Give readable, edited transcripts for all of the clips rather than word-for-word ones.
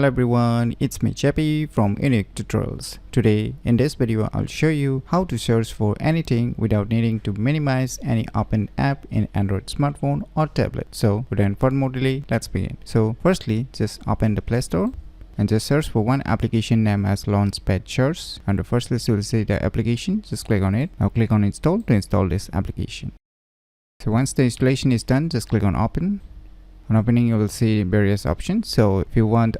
everyone, it's me Chappy from UniqueTutorials. Today in this video I'll show you how to search for anything without needing to minimize any open app in Android smartphone or tablet. So without further more delay, let's begin. So firstly, just open the Play Store and just search for one application named as Launchpad Search. On the first list you will see the application. Just click on it. Now click on install to install this application. So once the installation is done, just click on open. On opening you will see various options. So if you want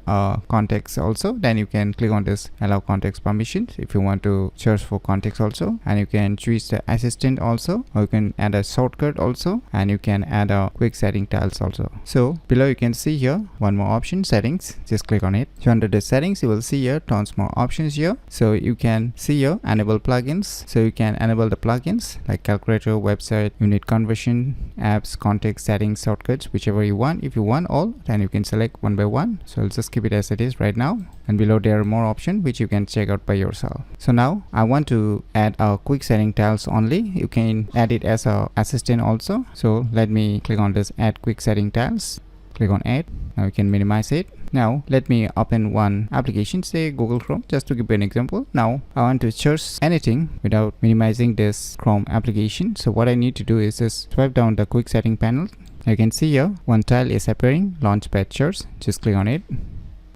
context also, then you can click on this allow context permissions if you want to search for context also, and you can choose the assistant also, or you can add a shortcut also, and you can add a quick setting tiles also. So below you can see here one more option, settings. Just click on it. So under the settings you will see here tons more options here. So you can see here enable plugins. So you can enable the plugins like calculator, website, unit conversion, apps, context, settings, shortcuts, whichever you want. If you want all, then you can select one by one. So I'll just keep it as it is right now, and below there are more options which you can check out by yourself. So now I want to add a quick setting tiles only. You can add it as a assistant also. So let me click on this add quick setting tiles. Click on add. Now you can minimize it. Now let me open one application, say Google Chrome, just to give you an example. Now I want to search anything without minimizing this Chrome application. So what I need to do is just swipe down the quick setting panel. You can see here one tile is appearing, Launchpad Search. Just click on it.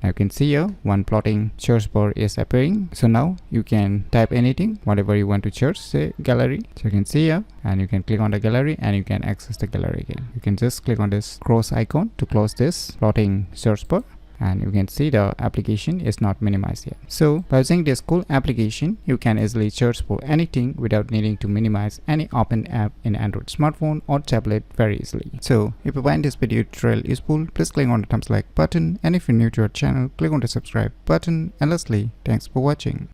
Now you can see here one plotting search bar is appearing. So now you can type anything, whatever you want to search, say gallery. So you can see here, and you can click on the gallery and you can access the gallery again. You can just click on this cross icon to close this plotting search bar, and you can see the application is not minimized yet. So by using this cool application, you can easily search for anything without needing to minimize any open app in Android smartphone or tablet very easily. So if you find this video tutorial useful, please click on the thumbs like button, and if you're new to our channel, click on the subscribe button, and lastly, thanks for watching.